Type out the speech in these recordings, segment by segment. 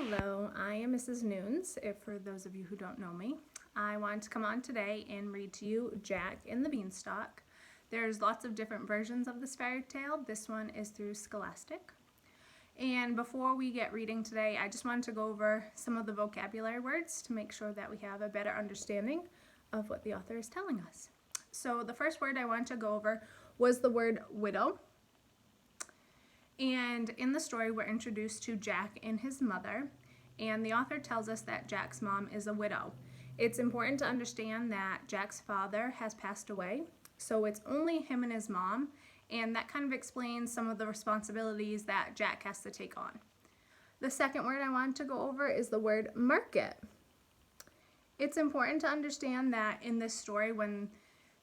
Hello, I am Mrs. Nunes, if for those of you who don't know me. I wanted to come on today and read to you Jack and the Beanstalk. There's lots of different versions of this fairy tale. This one is through Scholastic. And before we get reading today, I just wanted to go over some of the vocabulary words to make sure that we have a better understanding of what the author is telling us. So the first word I wanted to go over was the word widow. And in the story, we're introduced to Jack and his mother, and the author tells us that Jack's mom is a widow. It's important to understand that Jack's father has passed away, so it's only him and his mom, and that kind of explains some of the responsibilities that Jack has to take on. The second word I wanted to go over is the word market. It's important to understand that in this story, when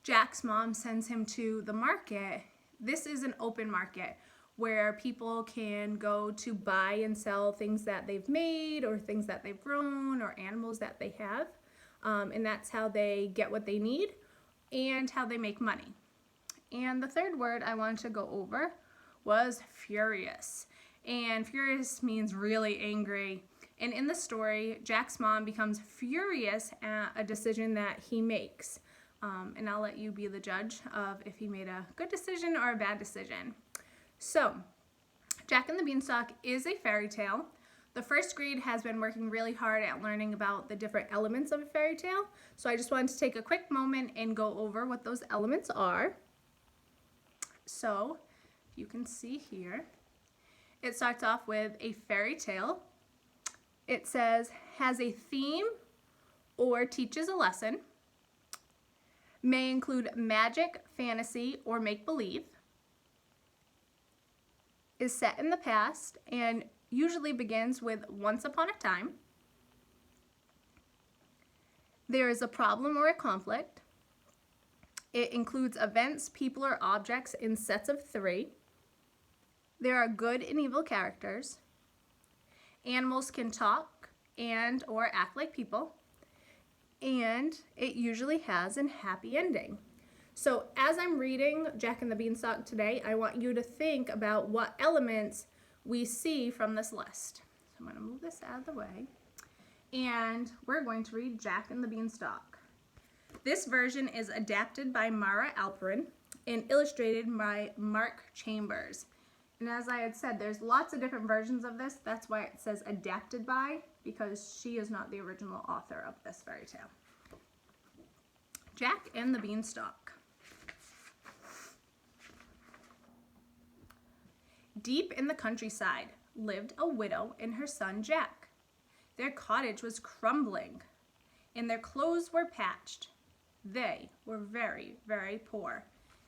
Jack's mom sends him to the market, this is an open market where people can go to buy and sell things that they've made or things that they've grown or animals that they have. And that's how they get what they need and how they make money. And the third word I wanted to go over was furious. And furious means really angry. And in the story, Jack's mom becomes furious at a decision that he makes. And I'll let you be the judge of if he made a good decision or a bad decision. So, Jack and the Beanstalk is a fairy tale. The first grade has been working really hard at learning about the different elements of a fairy tale. So I just wanted to take a quick moment and go over what those elements are. So, you can see here, it starts off with a fairy tale. It says, has a theme or teaches a lesson, may include magic, fantasy, or make-believe, is set in the past and usually begins with once upon a time. There is a problem or a conflict. It includes events, people, or objects in sets of 3. There are good and evil characters. Animals can talk and or act like people. And it usually has a happy ending. So as I'm reading Jack and the Beanstalk today, I want you to think about what elements we see from this list. So I'm going to move this out of the way, and we're going to read Jack and the Beanstalk. This version is adapted by Mara Alperin and illustrated by Mark Chambers. And as I had said, there's lots of different versions of this. That's why it says adapted by, because she is not the original author of this fairy tale. Jack and the Beanstalk. Deep in the countryside lived a widow and her son Jack. Their cottage was crumbling, and their clothes were patched. They were very, very poor.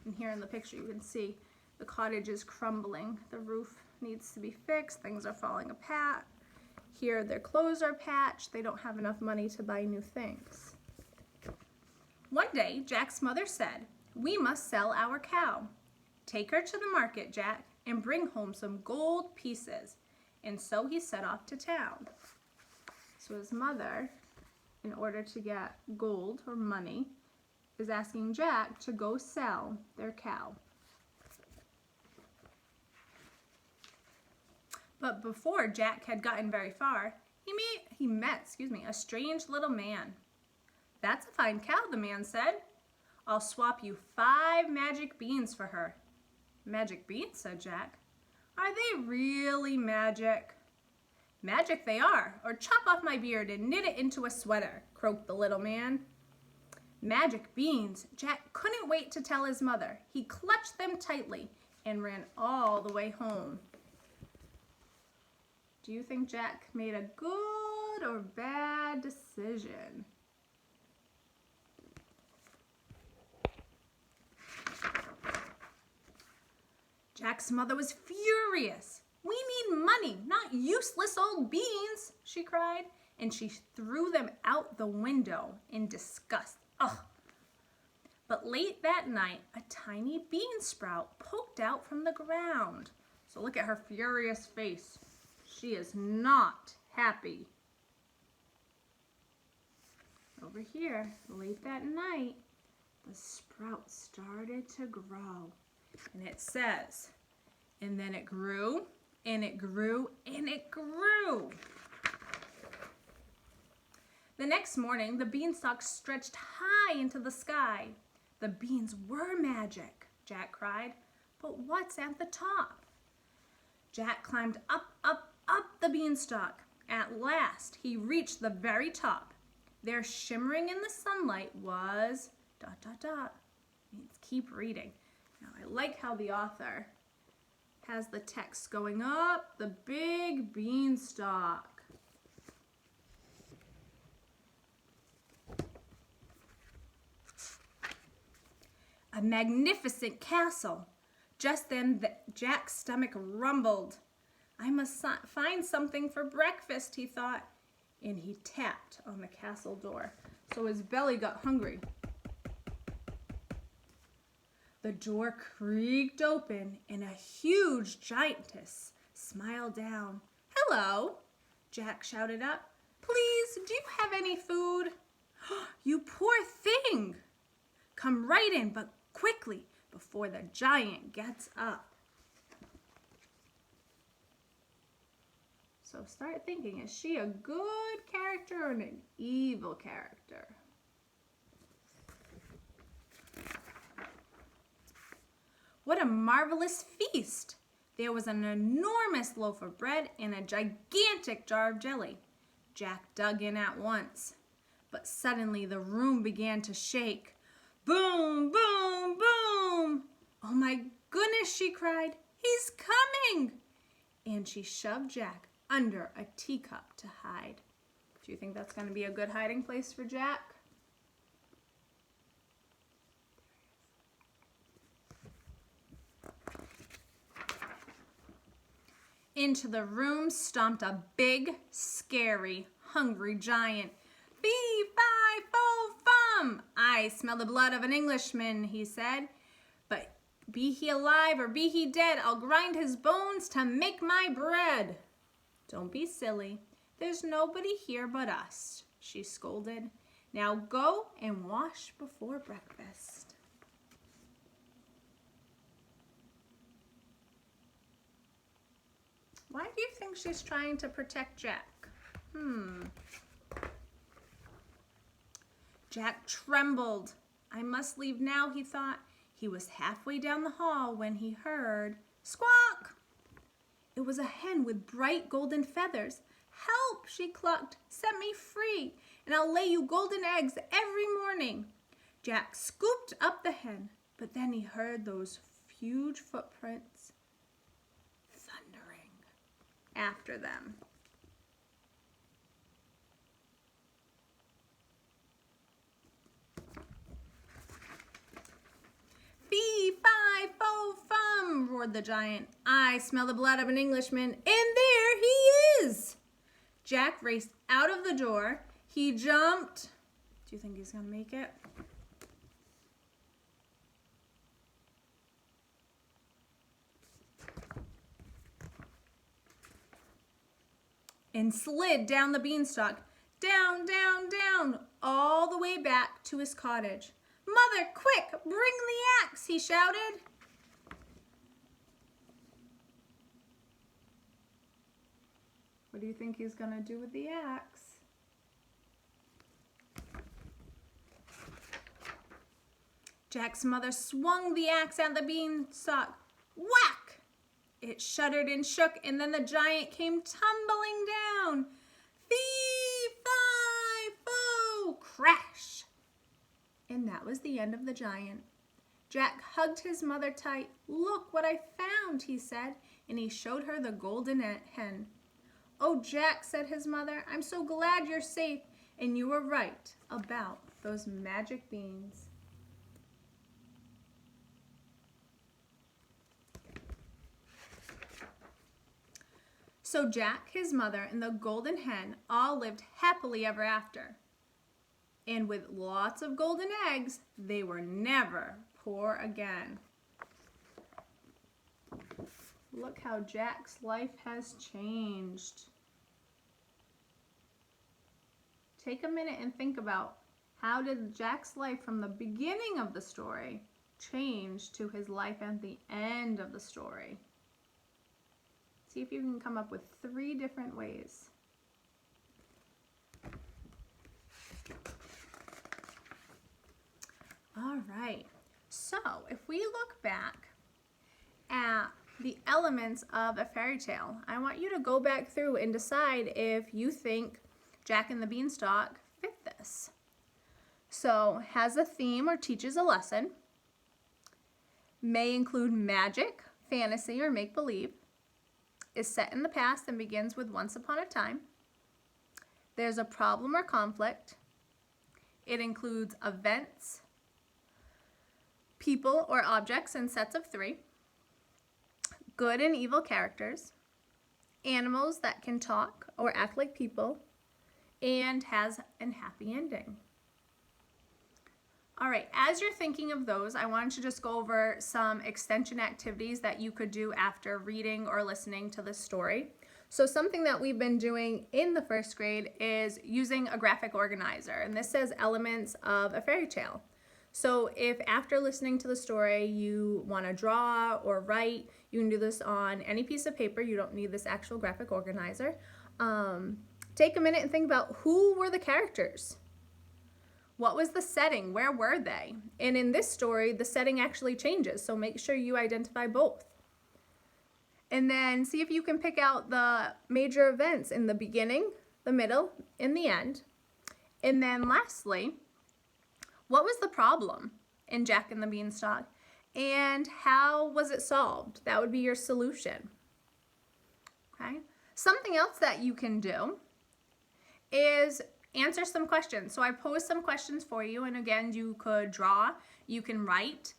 And here in the picture you can see the cottage is crumbling. The roof needs to be fixed. Things are falling apart. Here their clothes are patched. They don't have enough money to buy new things. One day, Jack's mother said, "We must sell our cow. Take her to the market, Jack, and bring home some gold pieces." And so he set off to town. So his mother, in order to get gold or money, is asking Jack to go sell their cow. But before Jack had gotten very far, he met a strange little man. "That's a fine cow," the man said. "I'll swap you 5 magic beans for her." "Magic beans?" said Jack. "Are they really magic?" "Magic they are, or chop off my beard and knit it into a sweater," croaked the little man. Magic beans! Jack couldn't wait to tell his mother. He clutched them tightly and ran all the way home. Do you think Jack made a good or bad decision? Jack's mother was furious. "We need money, not useless old beans," she cried, and she threw them out the window in disgust. Ugh! But late that night, a tiny bean sprout poked out from the ground. So look at her furious face. She is not happy. Over here, late that night, the sprout started to grow. And it says, and then it grew, and it grew, and it grew. The next morning, the beanstalk stretched high into the sky. The beans were magic, Jack cried. But what's at the top? Jack climbed up, up, up the beanstalk. At last, he reached the very top. There, shimmering in the sunlight, was ... Means keep reading. Now, I like how the author has the text going up the big beanstalk. A magnificent castle. Just then, Jack's stomach rumbled. I must find something for breakfast, he thought, and he tapped on the castle door. So his belly got hungry. The door creaked open, and a huge giantess smiled down. Hello, Jack shouted up. Please, do you have any food? You poor thing. Come right in, but quickly, before the giant gets up. So start thinking, is she a good character or an evil character? What a marvelous feast! There was an enormous loaf of bread and a gigantic jar of jelly. Jack dug in at once, but suddenly the room began to shake. Boom, boom, boom! Oh my goodness, she cried. He's coming! And she shoved Jack under a teacup to hide. Do you think that's going to be a good hiding place for Jack? Into the room stomped a big, scary, hungry giant. Fee, fi, fo, fum! I smell the blood of an Englishman, he said. But be he alive or be he dead, I'll grind his bones to make my bread. Don't be silly. There's nobody here but us, she scolded. Now go and wash before breakfast. Why do you think she's trying to protect Jack? Jack trembled. I must leave now, he thought. He was halfway down the hall when he heard squawk. It was a hen with bright golden feathers. Help, she clucked. Set me free, and I'll lay you golden eggs every morning. Jack scooped up the hen, but then he heard those huge footprints thundering after them. Fee, fi, fo, fum, roared the giant. I smell the blood of an Englishman, and there he is. Jack raced out of the door. He jumped. Do you think he's going to make it? And slid down the beanstalk, down, down, down, all the way back to his cottage. Mother, quick, bring the axe, he shouted. What do you think he's going to do with the axe? Jack's mother swung the axe at the beanstalk. Whack! It shuddered and shook, and then the giant came tumbling down. Fee, fi, fo, crash! And that was the end of the giant. Jack hugged his mother tight. Look what I found, he said, and he showed her the golden hen. Oh, Jack, said his mother, I'm so glad you're safe, and you were right about those magic beans. So Jack, his mother, and the golden hen all lived happily ever after. And with lots of golden eggs, they were never poor again. Look how Jack's life has changed. Take a minute and think about how did Jack's life from the beginning of the story change to his life at the end of the story. See if you can come up with 3 different ways. All right, so if we look back at the elements of a fairy tale, I want you to go back through and decide if you think Jack and the Beanstalk fit this. So, has a theme or teaches a lesson, may include magic, fantasy, or make-believe, is set in the past and begins with once upon a time, there's a problem or conflict, it includes events, people or objects in sets of 3, good and evil characters, animals that can talk or act like people, and has a happy ending. All right, as you're thinking of those, I wanted to just go over some extension activities that you could do after reading or listening to this story. So something that we've been doing in the first grade is using a graphic organizer, and this says elements of a fairy tale. So if after listening to the story you want to draw or write, you can do this on any piece of paper. You don't need this actual graphic organizer. Take a minute and think about who were the characters. What was the setting? Where were they? And in this story, the setting actually changes, so make sure you identify both. And then see if you can pick out the major events in the beginning, the middle, and the end. And then lastly, what was the problem in Jack and the Beanstalk? And how was it solved? That would be your solution. Okay. Something else that you can do is answer some questions. So I posed some questions for you, and again, you could draw, you can write,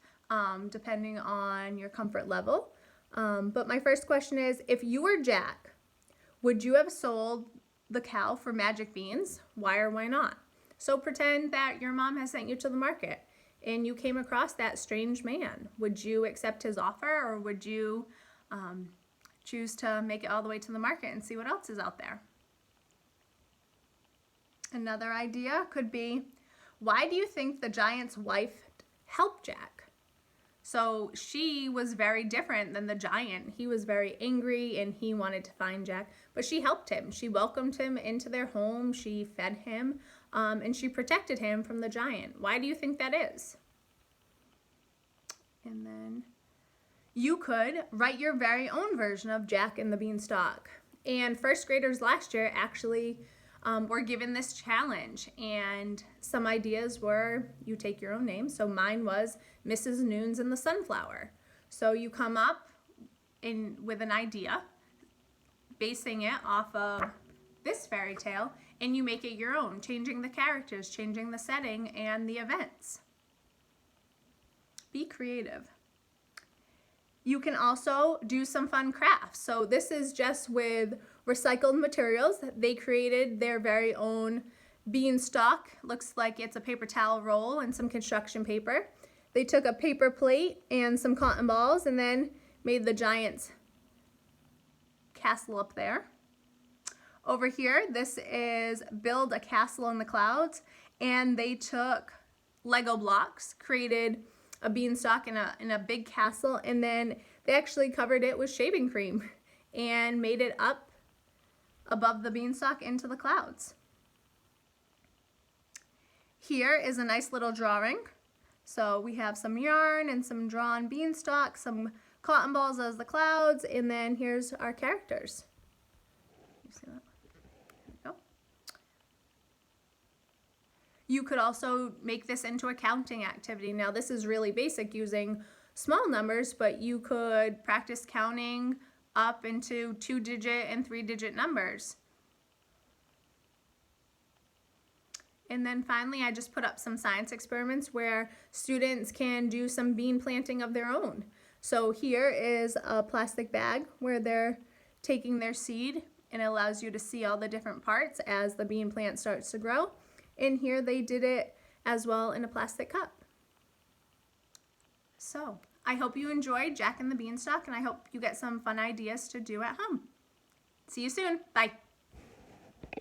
depending on your comfort level. But my first question is, if you were Jack, would you have sold the cow for magic beans? Why or why not? So pretend that your mom has sent you to the market and you came across that strange man. Would you accept his offer, or would you choose to make it all the way to the market and see what else is out there? Another idea could be, why do you think the giant's wife helped Jack? So she was very different than the giant. He was very angry and he wanted to find Jack, but she helped him. She welcomed him into their home, she fed him, and she protected him from the giant. Why do you think that is? And then you could write your very own version of Jack and the Beanstalk. And first graders last year actually were given this challenge, and some ideas were you take your own name. So mine was Mrs. Noons and the Sunflower. So you come up with an idea, basing it off of this fairy tale, and you make it your own, changing the characters, changing the setting and the events. Be creative. You can also do some fun crafts. So this is just with recycled materials. They created their very own beanstalk. Looks like it's a paper towel roll and some construction paper. They took a paper plate and some cotton balls and then made the giant's castle up there. Over here, this is build a castle in the clouds, and they took Lego blocks, created a beanstalk in a big castle, and then they actually covered it with shaving cream and made it up above the beanstalk into the clouds. Here is a nice little drawing. So we have some yarn and some drawn beanstalk, some cotton balls as the clouds, and then here's our characters. You see that? There we go. You could also make this into a counting activity. Now this is really basic using small numbers, but you could practice counting up into 2-digit and 3-digit numbers. And then finally, I just put up some science experiments where students can do some bean planting of their own. So here is a plastic bag where they're taking their seed, and it allows you to see all the different parts as the bean plant starts to grow. And here they did it as well in a plastic cup. So I hope you enjoyed Jack and the Beanstalk, and I hope you get some fun ideas to do at home. See you soon. Bye.